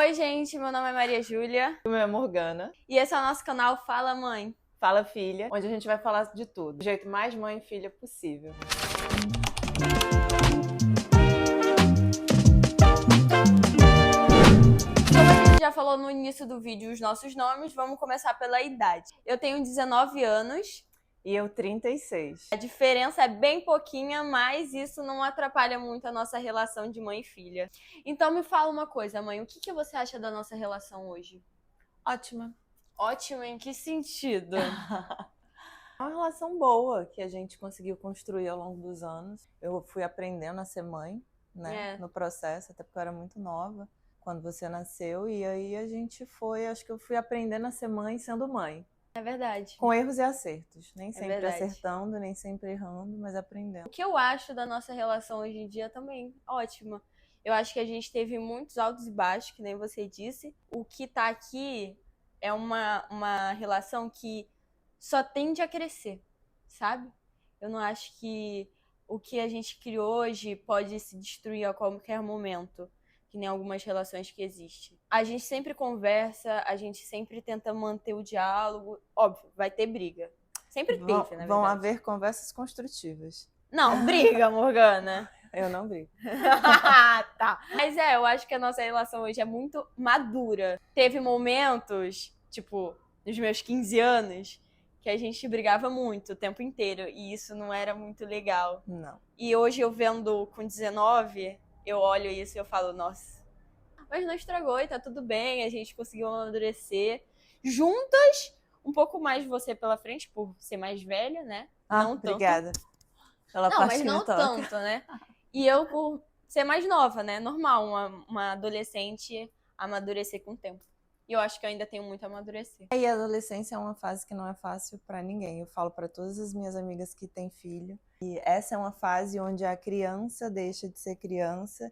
Oi, gente, meu nome é Maria Júlia O meu é Morgana. e esse é o nosso canal Fala Mãe. Fala Filha, onde a gente vai falar de tudo, do jeito mais mãe e filha possível. Como a gente já falou no início do vídeo os nossos nomes, vamos começar pela idade. Eu tenho 19 anos. E eu 36. A diferença é bem pouquinha, mas isso não atrapalha muito a nossa relação de mãe e filha. Então me fala uma coisa, mãe, o que você acha da nossa relação hoje? Ótima. Ótima em que sentido? É uma relação boa que a gente conseguiu construir ao longo dos anos. Eu fui aprendendo a ser mãe, né, no processo, até porque eu era muito nova quando você nasceu. E aí acho que eu fui aprendendo a ser mãe sendo mãe. É verdade. Com erros e acertos. Nem sempre verdade. acertando, nem sempre errando, mas aprendendo. O que eu acho da nossa relação hoje em dia também, ótima. Eu acho que a gente teve muitos altos e baixos, que nem você disse. O que tá aqui é uma relação que só tende a crescer, sabe? Eu não acho que o que a gente criou hoje pode se destruir a qualquer momento, que nem algumas relações que existem. A gente sempre conversa, a gente sempre tenta manter o diálogo. Óbvio, vai ter briga. Sempre teve, na verdade. Vão haver conversas construtivas. Não, briga, Morgana. Eu não brigo. Tá. Mas eu acho que a nossa relação hoje é muito madura. Teve momentos, tipo, nos meus 15 anos, que a gente brigava muito o tempo inteiro. E isso não era muito legal. Não. E hoje eu vendo com 19, eu olho isso e eu falo, nossa. Mas não estragou e tá tudo bem, a gente conseguiu amadurecer. Juntas, um pouco mais de você pela frente, por ser mais velha, né? Não obrigada. Tanto. Pela Não, parte mas que não me toca. tanto, né? E eu por ser mais nova, né? Normal, uma adolescente amadurecer com o tempo. E eu acho que eu ainda tenho muito a amadurecer. E a adolescência é uma fase que não é fácil para ninguém. Eu falo para todas as minhas amigas que têm filho. E essa é uma fase onde a criança deixa de ser criança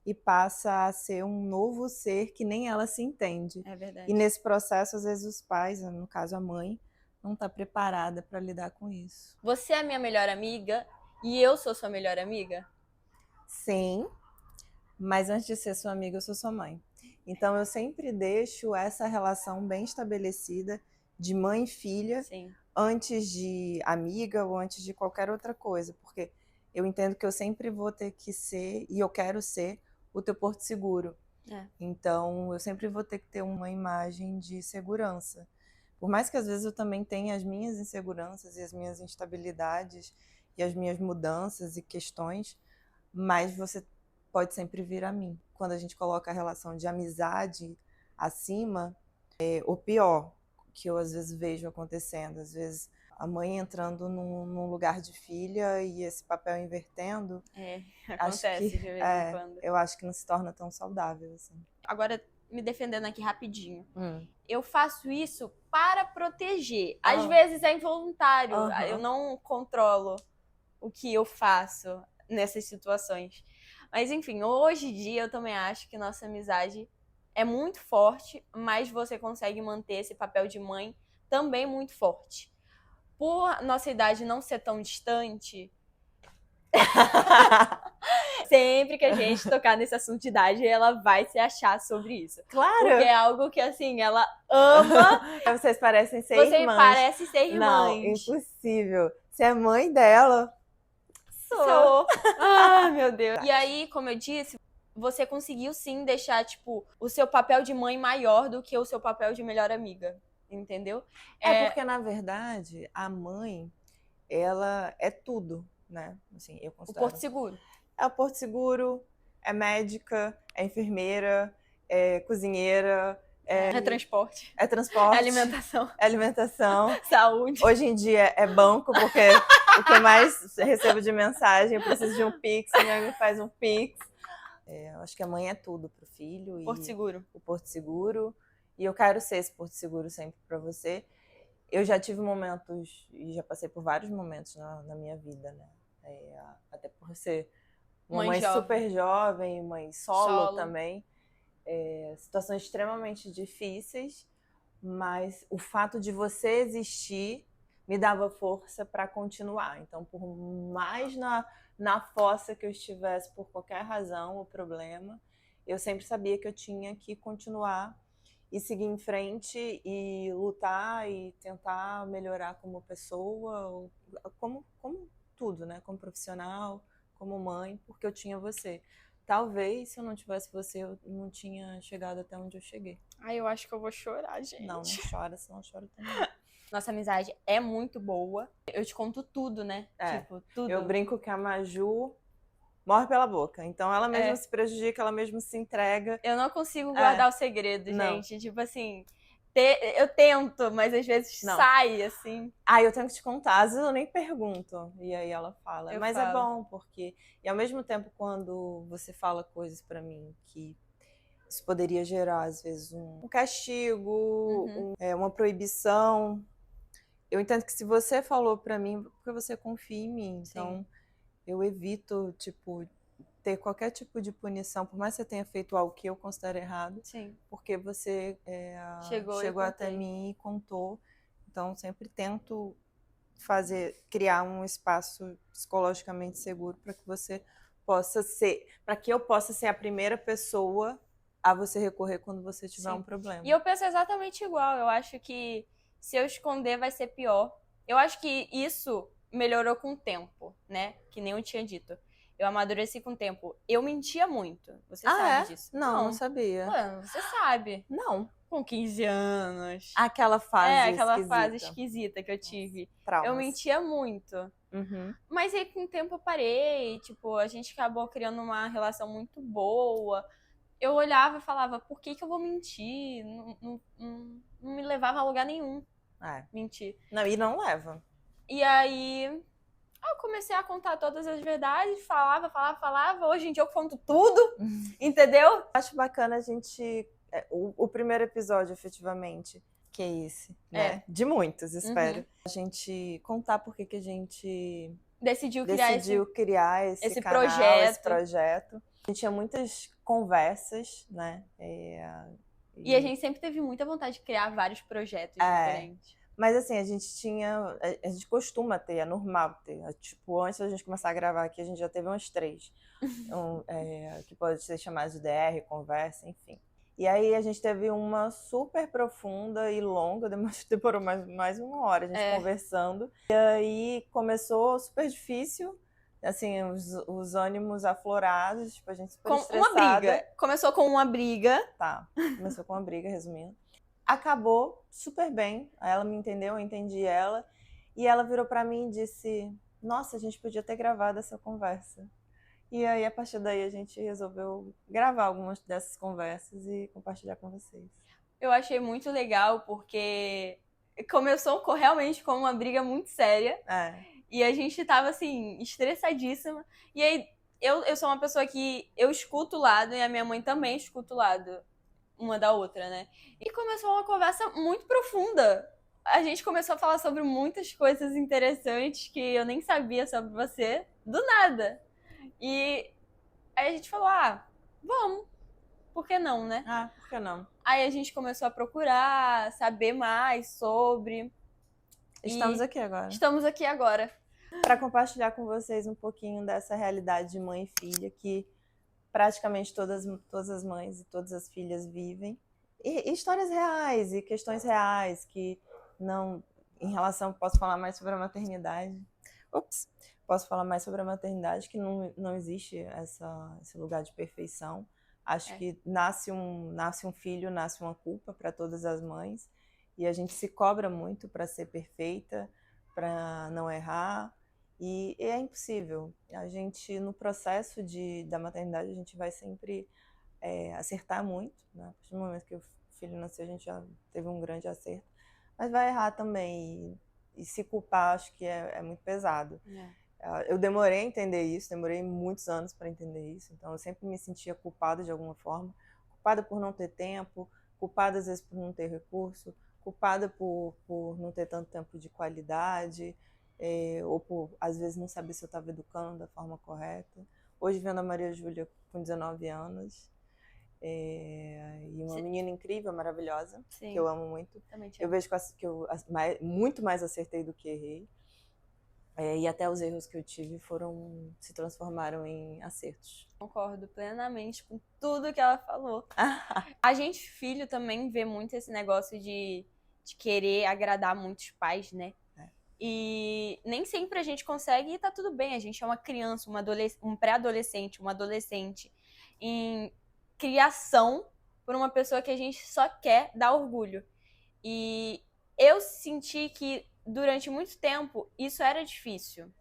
e passa a ser um novo ser que nem ela se entende. É verdade. E nesse processo, às vezes os pais, no caso a mãe, não está preparada para lidar com isso. Você é minha melhor amiga e eu sou sua melhor amiga? Sim, mas antes de ser sua amiga, eu sou sua mãe. Então eu sempre deixo essa relação bem estabelecida de mãe e filha. Sim. Antes de amiga ou antes de qualquer outra coisa, porque eu entendo que eu sempre vou ter que ser, e eu quero ser, o teu porto seguro. Então eu sempre vou ter que ter uma imagem de segurança. Por mais que às vezes eu também tenha as minhas inseguranças e as minhas instabilidades e as minhas mudanças e questões, mas você pode sempre vir a mim. Quando a gente coloca a relação de amizade acima, o pior que eu às vezes vejo acontecendo, às vezes a mãe entrando num lugar de filha e esse papel invertendo. Acontece de vez em quando. Eu acho que não se torna tão saudável assim. Agora, me defendendo aqui rapidinho. Eu faço isso para proteger. Às vezes é involuntário. Eu não controlo o que eu faço nessas situações. Mas enfim, hoje em dia eu também acho que nossa amizade é muito forte, mas você consegue manter esse papel de mãe também muito forte. Por nossa idade não ser tão distante, sempre que a gente tocar nesse assunto de idade, ela vai se achar sobre isso. Claro! Porque é algo que, assim, ela ama. Vocês parecem ser Você irmãs. parece ser irmãs. Não, impossível. Você é mãe dela? Sou. Ah, meu Deus. E aí, como eu disse, você conseguiu sim deixar, tipo, o seu papel de mãe maior do que o seu papel de melhor amiga. Entendeu? Porque, na verdade, a mãe, ela é tudo, né? Assim, eu considero. O porto seguro. É o porto seguro, é médica, é enfermeira, é cozinheira. É transporte. É transporte. É alimentação. É alimentação. Saúde. Hoje em dia é banco, porque o que eu mais recebo de mensagem, eu preciso de um Pix, minha amiga faz um Pix. Eu acho que a mãe é tudo pro filho. Porto seguro. O porto seguro. E eu quero ser esse porto seguro sempre para você. Eu já tive momentos, e já passei por vários momentos na minha vida, né? Até por ser uma mãe super jovem, mãe solo também. Situações extremamente difíceis, mas o fato de você existir me dava força para continuar. Então, por mais na fossa que eu estivesse, por qualquer razão ou problema, eu sempre sabia que eu tinha que continuar e seguir em frente e lutar e tentar melhorar como pessoa, como tudo, né? Como profissional, como mãe, porque eu tinha você. Talvez, se eu não tivesse você, eu não tinha chegado até onde eu cheguei. Ai, eu acho que eu vou chorar, gente. Não chora, senão eu choro também. Nossa amizade é muito boa. Eu te conto tudo, né? Tipo, tudo. Eu brinco que a Maju morre pela boca. Então ela mesma se prejudica, ela mesma se entrega. Eu não consigo guardar o segredo, Não. gente. Tipo assim, eu tento, mas às vezes sai, assim. Eu tenho que te contar. Às vezes eu nem pergunto. E aí ela fala. Mas é bom, porque... E ao mesmo tempo, quando você fala coisas pra mim que isso poderia gerar, às vezes, um castigo, uma proibição. Eu entendo que se você falou pra mim, porque você confia em mim. Então, eu evito, tipo, ter qualquer tipo de punição, por mais que você tenha feito algo que eu considero errado, porque você chegou até mim e contou. Então, sempre tento criar um espaço psicologicamente seguro para que você possa ser, para que eu possa ser a primeira pessoa a você recorrer quando você tiver um problema. E eu penso exatamente igual. Eu acho que se eu esconder vai ser pior. Eu acho que isso melhorou com o tempo, né? Que nem eu tinha dito. Eu amadureci com o tempo. Eu mentia muito. Você sabe disso. Não sabia. Mano, você sabe. Não. Com 15 anos. Aquela fase aquela fase esquisita que eu tive. Traumas. Eu mentia muito. Mas aí com o tempo eu parei. Tipo, a gente acabou criando uma relação muito boa. Eu olhava e falava, por que eu vou mentir? Não me levava a lugar nenhum. Mentir. Não, e não leva. E aí eu comecei a contar todas as verdades, falava. Hoje em dia eu conto tudo, entendeu? Acho bacana a gente... O primeiro episódio, efetivamente, que é esse, né? De muitos, espero. A gente contar por que a gente decidiu criar esse canal, esse projeto. A gente tinha muitas conversas, né? E a gente sempre teve muita vontade de criar vários projetos diferentes. Mas assim, a gente costuma ter, é normal ter. Tipo, antes da gente começar a gravar aqui, a gente já teve umas 3. Que pode ser chamada de DR, conversa, enfim. E aí a gente teve uma super profunda e longa, demorou mais uma hora a gente conversando. E aí começou super difícil, assim, os ânimos aflorados, tipo, a gente super estressada. Uma briga. Começou com uma briga. Começou com uma briga, resumindo. Acabou super bem, ela me entendeu, eu entendi ela. E ela virou pra mim e disse, nossa, a gente podia ter gravado essa conversa. E aí, a partir daí, a gente resolveu gravar algumas dessas conversas e compartilhar com vocês. Eu achei muito legal, porque começou realmente com uma briga muito séria. E a gente tava, assim, estressadíssima. E aí, eu sou uma pessoa que eu escuto o lado, e a minha mãe também escuta o lado uma da outra, né? E começou uma conversa muito profunda. A gente começou a falar sobre muitas coisas interessantes que eu nem sabia sobre você, do nada. E aí a gente falou, vamos. Por que não, né? Por que não? Aí a gente começou a procurar, saber mais sobre. Estamos aqui agora. Estamos aqui agora. Para compartilhar com vocês um pouquinho dessa realidade de mãe e filha que praticamente todas as mães e todas as filhas vivem. E histórias reais e questões reais que não... Em relação... Posso falar mais sobre a maternidade? Posso falar mais sobre a maternidade, que não existe esse lugar de perfeição. Acho que nasce um filho, nasce uma culpa para todas as mães. E a gente se cobra muito para ser perfeita, para não errar. E é impossível. A gente, no processo da maternidade, a gente vai sempre acertar muito. Né? A partir do momento que o filho nasceu, a gente já teve um grande acerto. Mas vai errar também. E se culpar, acho que é muito pesado. Eu demorei a entender isso, demorei muitos anos para entender isso. Então, eu sempre me sentia culpada de alguma forma. Culpada por não ter tempo, culpada às vezes por não ter recurso, culpada por não ter tanto tempo de qualidade, ou por, às vezes, não saber se eu estava educando da forma correta. Hoje, vendo a Maria Júlia com 19 anos, e uma menina incrível, maravilhosa, que eu amo muito. Eu vejo que eu muito mais acertei do que errei. E até os erros que eu tive se transformaram em acertos. Concordo plenamente com tudo que ela falou. A gente, filho, também vê muito esse negócio de querer agradar muitos pais, né? E nem sempre a gente consegue e tá tudo bem. A gente é uma criança, um pré-adolescente, uma adolescente em criação por uma pessoa que a gente só quer dar orgulho. E eu senti que durante muito tempo isso era difícil.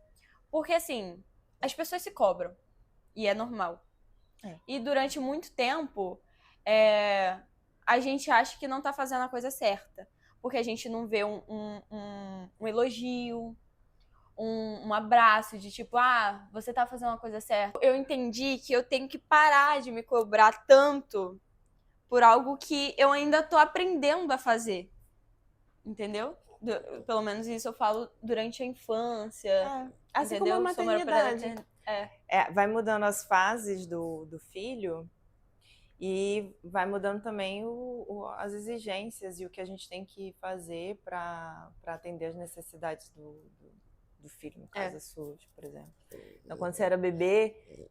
Porque assim, as pessoas se cobram. E é normal. E durante muito tempo, a gente acha que não tá fazendo a coisa certa. Porque a gente não vê um elogio, um abraço de tipo, você tá fazendo uma coisa certa. Eu entendi que eu tenho que parar de me cobrar tanto por algo que eu ainda tô aprendendo a fazer. Entendeu? Pelo menos isso eu falo durante a infância. Assim entendeu? como a maternidade. Vai mudando as fases do filho e vai mudando também as exigências e o que a gente tem que fazer para atender as necessidades do filho, no caso das suas, por exemplo. Então, quando você era bebê...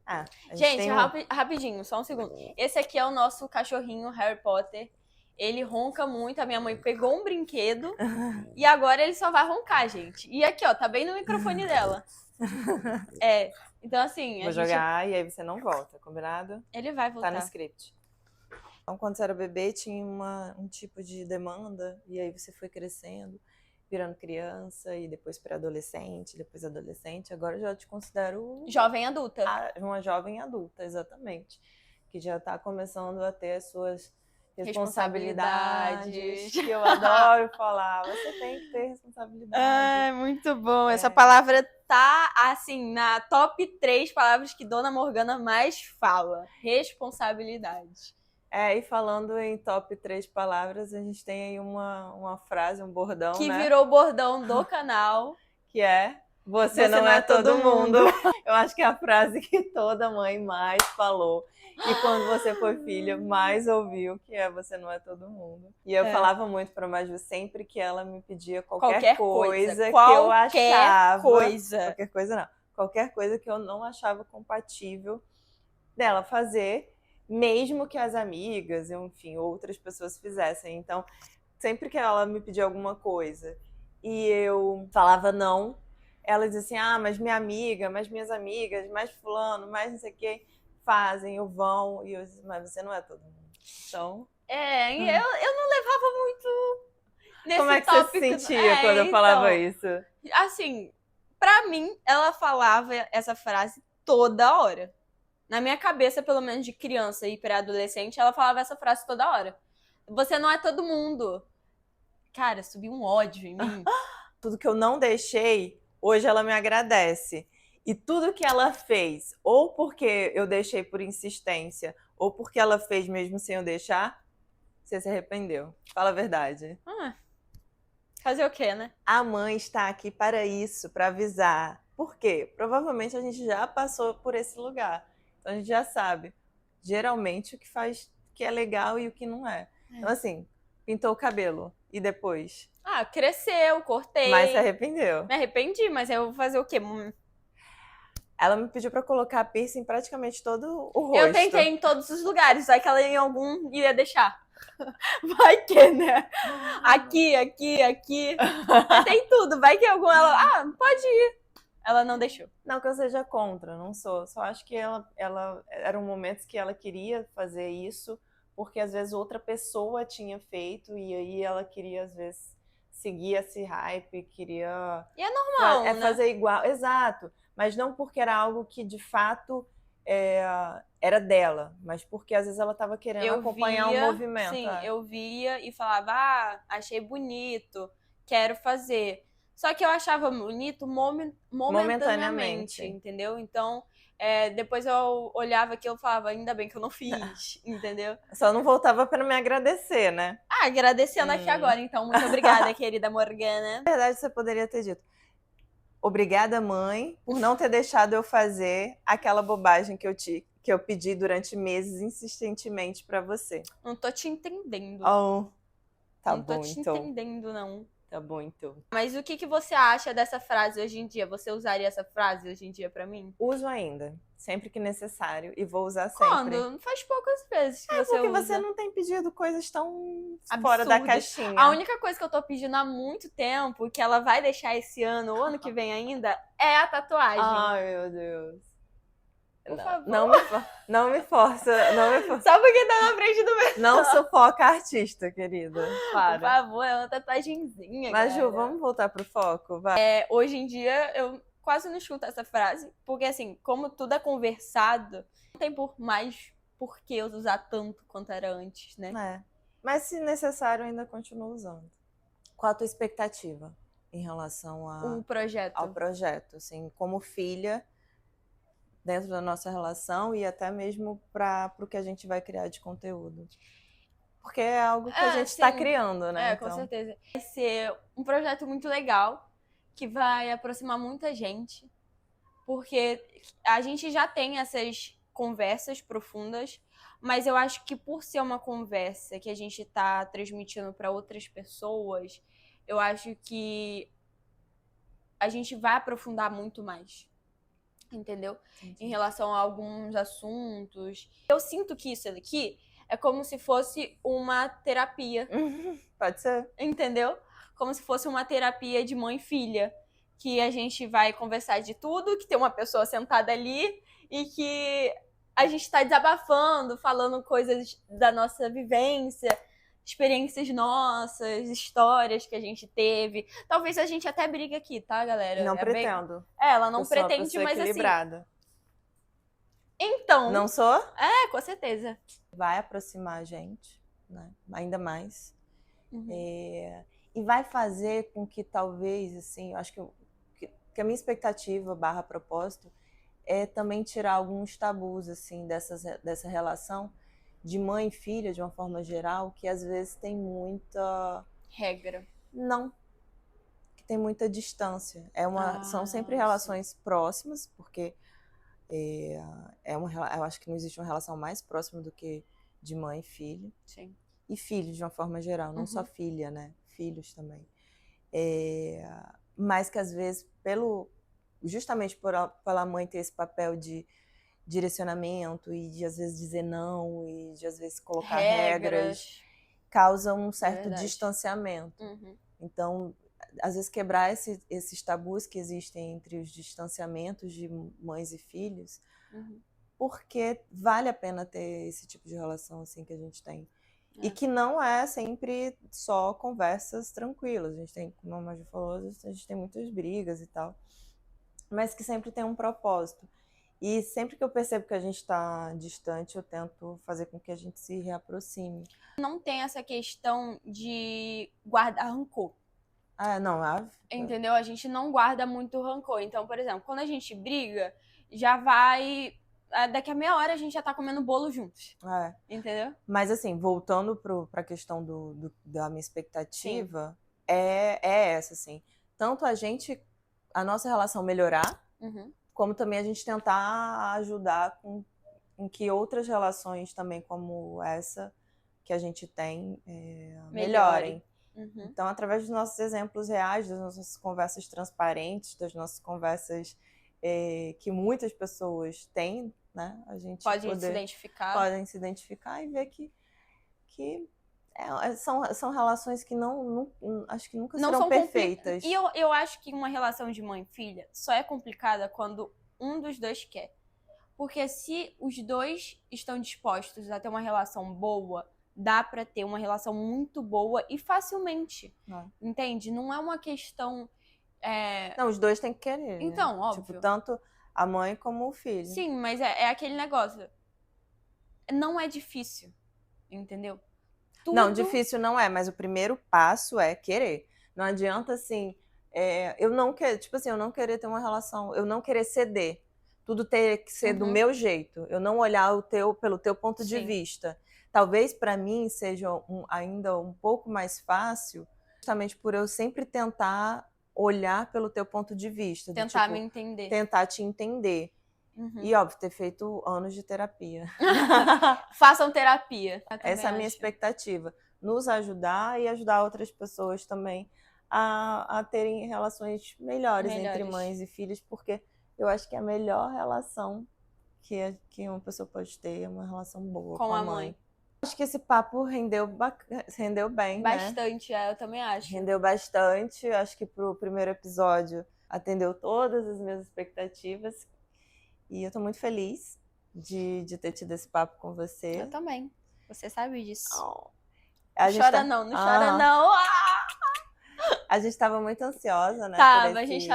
gente, rapidinho, só um segundo. Esse aqui é o nosso cachorrinho Harry Potter. Ele ronca muito, a minha mãe pegou um brinquedo e agora ele só vai roncar, gente. E aqui, ó, tá bem no microfone dela. Então assim... Vou jogar e aí você não volta, combinado? Ele vai voltar. Tá no script. Então, quando você era bebê, tinha um tipo de demanda e aí você foi crescendo, virando criança e depois pré-adolescente, depois adolescente. Agora eu já te considero... jovem adulta. Uma jovem adulta, exatamente. Que já tá começando a ter as suas... responsabilidades, que eu adoro falar. Você tem que ter responsabilidade. Muito bom. Essa palavra tá, assim, na top 3 palavras que Dona Morgana mais fala. Responsabilidade. E falando em top 3 palavras, a gente tem aí uma frase, um bordão, que virou o bordão do canal. Que é... Você não é todo mundo. Eu acho que é a frase que toda mãe mais falou. E quando você for filha, mais ouviu, que é você não é todo mundo. E eu falava muito pra Maju sempre que ela me pedia qualquer coisa que eu achava... Qualquer coisa não. Qualquer coisa que eu não achava compatível dela fazer, mesmo que as amigas, enfim, outras pessoas fizessem. Então, sempre que ela me pedia alguma coisa e eu falava não, ela dizia assim, mas minha amiga, mais minhas amigas, mais fulano, mais não sei o que, fazem, ou vão, e eu disse, mas você não é todo mundo. Então... eu não levava muito nesse Como é que tópico. Você se sentia quando eu falava isso? Assim, pra mim, ela falava essa frase toda hora. Na minha cabeça, pelo menos de criança e pré-adolescente, ela falava essa frase toda hora. Você não é todo mundo. Cara, subiu um ódio em mim. Tudo que eu não deixei, hoje ela me agradece. E tudo que ela fez, ou porque eu deixei por insistência, ou porque ela fez mesmo sem eu deixar, você se arrependeu. Fala a verdade. Fazer o quê, né? A mãe está aqui para isso, para avisar. Por quê? Provavelmente a gente já passou por esse lugar. Então a gente já sabe, geralmente, o que faz, que é legal e o que não é. Então assim, pintou o cabelo. E depois? Cresceu, cortei. Mas se arrependeu. Me arrependi, mas eu vou fazer o quê? Ela me pediu pra colocar piercing em praticamente todo o rosto. Eu tentei em todos os lugares, vai que ela em algum iria deixar. Vai que, né? Aqui. Tentei tudo, vai que algum ela... pode ir. Ela não deixou. Não que eu seja contra, não sou. Só acho que ela eram momentos que ela queria fazer isso, porque às vezes outra pessoa tinha feito e aí ela queria, às vezes, seguir esse hype, queria... E é normal, né? Fazer igual, exato. Mas não porque era algo que, de fato, era dela, mas porque às vezes ela estava querendo acompanhar o movimento. Sim, eu via e falava, achei bonito, quero fazer. Só que eu achava bonito momentaneamente, entendeu? Então, depois eu olhava aquilo e falava, ainda bem que eu não fiz, entendeu? Só não voltava para me agradecer, né? Agradecendo aqui agora, então. Muito obrigada, querida Morgana. Na verdade, você poderia ter dito, obrigada, mãe, por não ter deixado eu fazer aquela bobagem que eu pedi durante meses insistentemente para você. Não tô te entendendo. Tá não bom, tô te então. entendendo, não. Tá bom, então. Mas o que você acha dessa frase hoje em dia? Você usaria essa frase hoje em dia pra mim? Uso ainda, sempre que necessário, e vou usar sempre. Quando? Faz poucas vezes que você Porque usa. você não tem pedido coisas tão Absurdas. fora da caixinha. A única coisa que eu tô pedindo há muito tempo, que ela vai deixar esse ano ou ano que vem ainda, é a tatuagem. Ai, meu Deus. Por favor. Não me força. Só porque tá na frente do meu. Não sufoca a artista, querida. Para. Por favor, é uma tatuagenzinha, Mas, cara. Ju, vamos voltar pro foco? Vai. Hoje em dia, eu quase não escuto essa frase, porque assim, como tudo é conversado, não tem por que eu usar tanto quanto era antes, né? É. Mas, se necessário, ainda continuo usando. Qual a tua expectativa em relação O projeto. ao projeto? Assim, como filha, dentro da nossa relação e até mesmo para o que a gente vai criar de conteúdo. Porque é algo que a gente está criando, né? Com certeza. Vai ser um projeto muito legal, que vai aproximar muita gente, porque a gente já tem essas conversas profundas, mas eu acho que por ser uma conversa que a gente está transmitindo para outras pessoas, eu acho que a gente vai aprofundar muito mais. Entendeu? Entendi. Em relação a alguns assuntos. Eu sinto que isso aqui é como se fosse uma terapia. Pode ser. Entendeu? Como se fosse uma terapia de mãe e filha. Que a gente vai conversar de tudo, que tem uma pessoa sentada ali e que a gente está desabafando, falando coisas da nossa vivência, experiências nossas, histórias que a gente teve. Talvez a gente até brigue aqui, tá, galera? Não pretendo. Ela não pretende, mas equilibrada. Assim... Então... Não sou? Com certeza. Vai aproximar a gente, né? Ainda mais. E vai fazer com que talvez, assim, acho que a minha expectativa / propósito é também tirar alguns tabus, assim, dessa relação de mãe e filha, de uma forma geral, que às vezes tem muita... regra. Não. Que tem muita distância. São sempre relações próximas, porque eu acho que não existe uma relação mais próxima do que de mãe e filho. Sim. E filho, de uma forma geral, não só filha, né? Filhos também. Mas que às vezes, justamente pela mãe ter esse papel de direcionamento e de às vezes dizer não e de às vezes colocar regras causa um certo distanciamento. Então, às vezes quebrar esses tabus que existem entre os distanciamentos de mães e filhos, porque vale a pena ter esse tipo de relação assim que a gente tem. E que não é sempre só conversas tranquilas. A gente tem, como a Maju falou, a gente tem muitas brigas e tal, mas que sempre tem um propósito. E sempre que eu percebo que a gente está distante, eu tento fazer com que a gente se reaproxime. Não tem essa questão de guardar rancor. Entendeu? A gente não guarda muito rancor. Então, por exemplo, quando a gente briga, já vai... Daqui a meia hora a gente já tá comendo bolo juntos. Entendeu? Mas assim, voltando pra questão da minha expectativa, é essa, assim. Tanto a nossa relação melhorar, como também a gente tentar ajudar com que outras relações também como essa que a gente tem melhorem. Então, através dos nossos exemplos reais, das nossas conversas transparentes, das nossas conversas que muitas pessoas têm, né? A gente podem se identificar e ver que são relações que acho que nunca serão perfeitas. E eu acho que uma relação de mãe e filha só é complicada quando um dos dois quer. Porque se os dois estão dispostos a ter uma relação boa, dá pra ter uma relação muito boa e facilmente. Entende? Não é uma questão... Não, os dois têm que querer. Então, né? óbvio. Tipo, tanto a mãe como o filho. Sim, mas é aquele negócio. Não é difícil. Entendeu? Não, difícil não é, mas o primeiro passo é querer. Não adianta, assim, eu não querer ter uma relação, eu não querer ceder. Tudo ter que ser do meu jeito. Eu não olhar pelo teu ponto de vista. Talvez para mim seja ainda um pouco mais fácil, justamente por eu sempre tentar olhar pelo teu ponto de vista. Tentar me entender. Tentar te entender. E, óbvio, ter feito anos de terapia. Façam terapia. Essa é a minha expectativa. Nos ajudar e ajudar outras pessoas também a terem relações melhores entre mães e filhos, porque eu acho que a melhor relação que uma pessoa pode ter é uma relação boa com a mãe. Acho que esse papo rendeu bem, bastante, né? Eu também acho. Rendeu bastante. Acho que pro primeiro episódio atendeu todas as minhas expectativas. E eu tô muito feliz de ter tido esse papo com você. Eu também. Você sabe disso. Oh. Não chora não. A gente tava muito ansiosa, né? A gente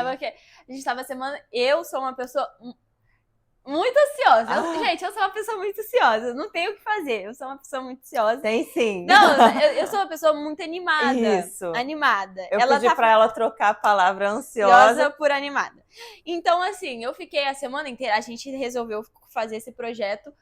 tava semana... Eu sou uma pessoa muito ansiosa. Gente, eu sou uma pessoa muito ansiosa. Não tenho o que fazer. Eu sou uma pessoa muito ansiosa. Tem sim. Não, eu sou uma pessoa muito animada. Isso. Animada. Eu pedi pra ela trocar a palavra ansiosa por animada. Então, assim, eu fiquei a semana inteira. A gente resolveu fazer esse projeto.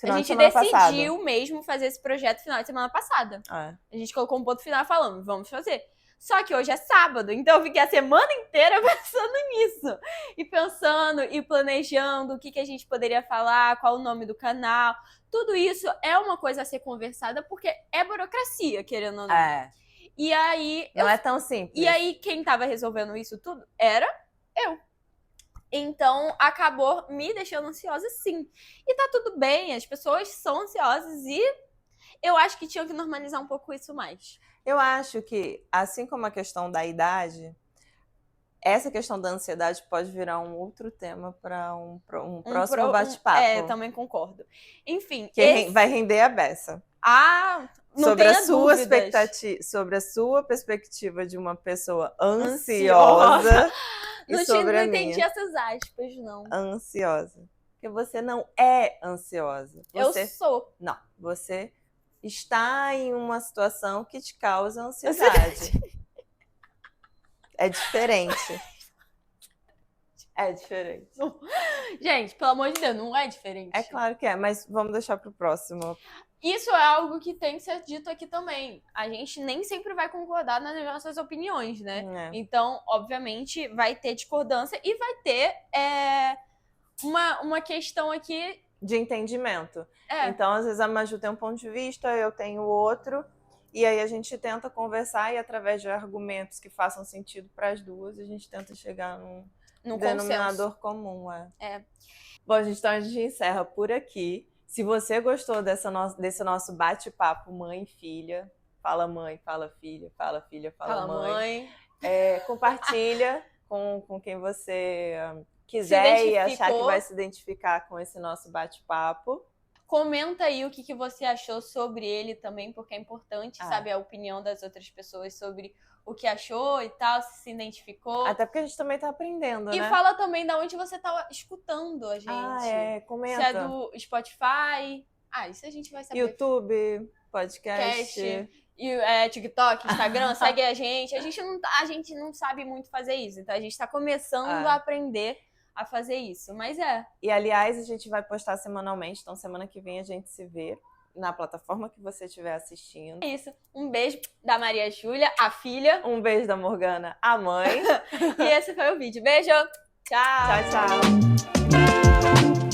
A gente decidiu mesmo fazer esse projeto final de semana passada. A gente colocou um ponto final falando, vamos fazer. Só que hoje é sábado, então eu fiquei a semana inteira pensando nisso. E pensando e planejando o que a gente poderia falar, qual o nome do canal. Tudo isso é uma coisa a ser conversada, porque é burocracia, querendo ou não. E aí... Não é tão simples. E aí, quem tava resolvendo isso tudo era eu. Então, acabou me deixando ansiosa, sim. E tá tudo bem, as pessoas são ansiosas e eu acho que tinham que normalizar um pouco isso mais. Eu acho que, assim como a questão da idade, essa questão da ansiedade pode virar um outro tema para um próximo bate-papo. Eu também concordo. Enfim. Que vai render a beça. Não tenha dúvidas. Sobre a sua perspectiva de uma pessoa ansiosa. Não entendi essas aspas, não. Ansiosa. Porque você não é ansiosa. Eu sou. Não, você está em uma situação que te causa ansiedade. É diferente. É diferente. Gente, pelo amor de Deus, não é diferente. É claro que é, mas vamos deixar pro próximo. Isso é algo que tem que ser dito aqui também. A gente nem sempre vai concordar nas nossas opiniões, né? Então, obviamente, vai ter discordância e vai ter uma questão aqui... de entendimento. Então, às vezes, a Maju tem um ponto de vista, eu tenho outro, e aí a gente tenta conversar e, através de argumentos que façam sentido para as duas, a gente tenta chegar num denominador comum. Bom, gente, então a gente encerra por aqui. Se você gostou desse nosso bate-papo mãe e filha, fala mãe, fala filha, fala filha, fala mãe. Compartilha com quem você quiser e achar que vai se identificar com esse nosso bate-papo. Comenta aí o que você achou sobre ele também, porque é importante saber a opinião das outras pessoas sobre o que achou e tal, se identificou. Até porque a gente também tá aprendendo, né? E fala também de onde você tá escutando a gente. Comenta. Se é do Spotify. Isso a gente vai saber. YouTube, podcast. E, TikTok, Instagram, segue a gente. A gente não sabe muito fazer isso, então a gente tá começando a aprender a fazer isso, mas E, aliás, a gente vai postar semanalmente, então semana que vem a gente se vê na plataforma que você estiver assistindo. É isso. Um beijo da Maria Júlia, a filha. Um beijo da Morgana, a mãe. E esse foi o vídeo. Beijo! Tchau! Tchau, tchau!